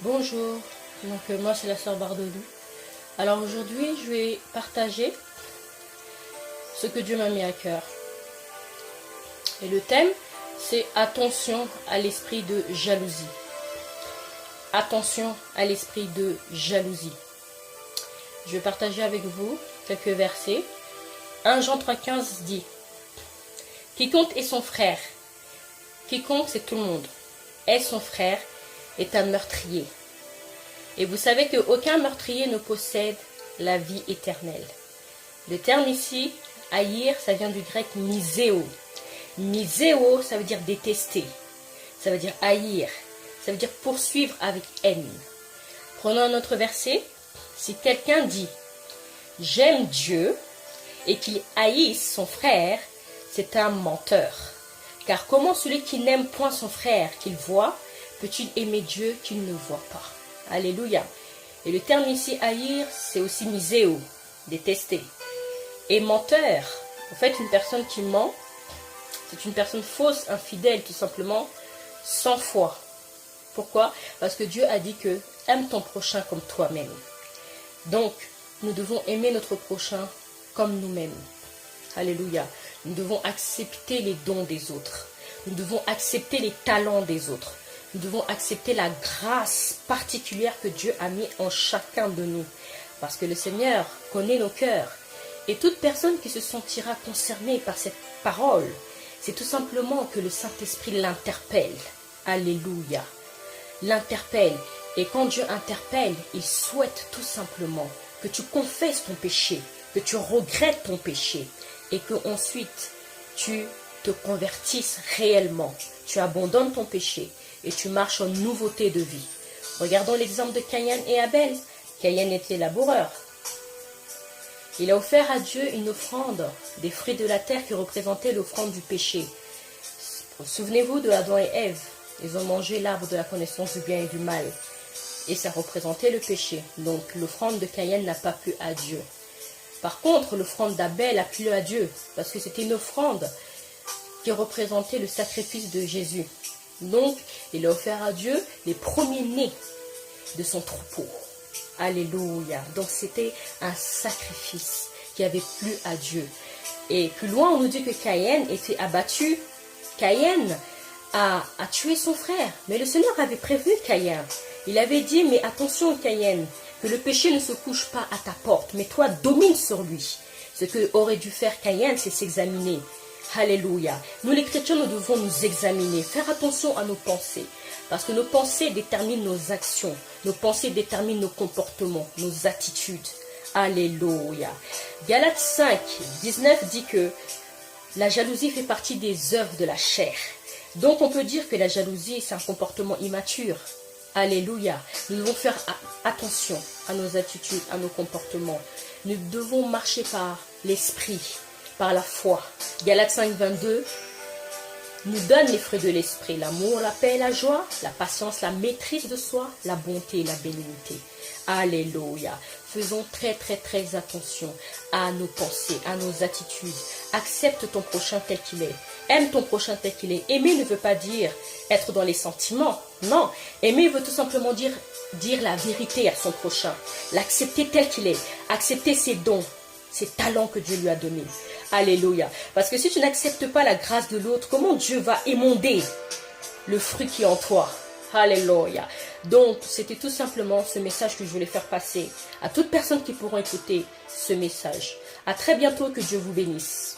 Bonjour, moi c'est la sœur Bardelou. Alors aujourd'hui je vais partager ce que Dieu m'a mis à cœur. Et le thème c'est attention à l'esprit de jalousie. Attention à l'esprit de jalousie. Je vais partager avec vous quelques versets. 1 Jean 3,15 dit: quiconque est son frère, quiconque c'est tout le monde, est son frère, est un meurtrier. Et vous savez qu'aucun meurtrier ne possède la vie éternelle. Le terme ici, haïr, ça vient du grec miseo. Miseo, ça veut dire détester. Ça veut dire haïr. Ça veut dire poursuivre avec haine. Prenons un autre verset. Si quelqu'un dit « j'aime Dieu » et qu'il haïsse son frère, c'est un menteur. Car comment celui qui n'aime point son frère qu'il voit, peut-il aimer Dieu qu'il ne voit pas? Alléluia. Et le terme ici, haïr, c'est aussi miseo, détester. Et menteur, en fait, une personne qui ment, c'est une personne fausse, infidèle, tout simplement, sans foi. Pourquoi? Parce que Dieu a dit que aime ton prochain comme toi-même. Donc, nous devons aimer notre prochain comme nous-mêmes. Alléluia. Nous devons accepter les dons des autres. Nous devons accepter les talents des autres. Nous devons accepter la grâce particulière que Dieu a mis en chacun de nous. Parce que le Seigneur connaît nos cœurs. Et toute personne qui se sentira concernée par cette parole, c'est tout simplement que le Saint-Esprit l'interpelle. Alléluia. L'interpelle. Et quand Dieu interpelle, il souhaite tout simplement que tu confesses ton péché, que tu regrettes ton péché et que ensuite tu te convertisses réellement. Tu abandonnes ton péché et tu marches en nouveauté de vie. Regardons l'exemple de Caïn et Abel. Caïn était laboureur. Il a offert à Dieu une offrande des fruits de la terre qui représentait l'offrande du péché. Souvenez-vous de Adam et Ève. Ils ont mangé l'arbre de la connaissance du bien et du mal. Et ça représentait le péché. Donc l'offrande de Caïn n'a pas plu à Dieu. Par contre, l'offrande d'Abel a plu à Dieu. Parce que c'était une offrande qui représentait le sacrifice de Jésus. Donc, il a offert à Dieu les premiers-nés de son troupeau. Alléluia. Donc, c'était un sacrifice qui avait plu à Dieu. Et plus loin, on nous dit que Caïn était abattu. Caïn a tué son frère. Mais le Seigneur avait prévenu Caïn. Il avait dit, mais attention Caïn, que le péché ne se couche pas à ta porte, mais toi domine sur lui. Ce que aurait dû faire Caïn, c'est s'examiner. Alléluia. Nous les chrétiens, nous devons nous examiner, faire attention à nos pensées. Parce que nos pensées déterminent nos actions. Nos pensées déterminent nos comportements, nos attitudes. Alléluia. Galates 5, 19 dit que la jalousie fait partie des œuvres de la chair. Donc on peut dire que la jalousie, c'est un comportement immature. Alléluia. Nous devons faire attention à nos attitudes, à nos comportements. Nous devons marcher par l'esprit, par la foi. Galates 5, 22 nous donne les fruits de l'esprit. L'amour, la paix, la joie, la patience, la maîtrise de soi, la bonté et la bénignité. Alléluia. Faisons très attention à nos pensées, à nos attitudes. Accepte ton prochain tel qu'il est. Aime ton prochain tel qu'il est. Aimer ne veut pas dire être dans les sentiments. Non. Aimer veut tout simplement dire la vérité à son prochain. L'accepter tel qu'il est. Accepter ses dons, ses talents que Dieu lui a donnés. Alléluia. Parce que si tu n'acceptes pas la grâce de l'autre, comment Dieu va émonder le fruit qui est en toi? Alléluia. Donc, c'était tout simplement ce message que je voulais faire passer à toutes personnes qui pourront écouter ce message. À très bientôt, que Dieu vous bénisse.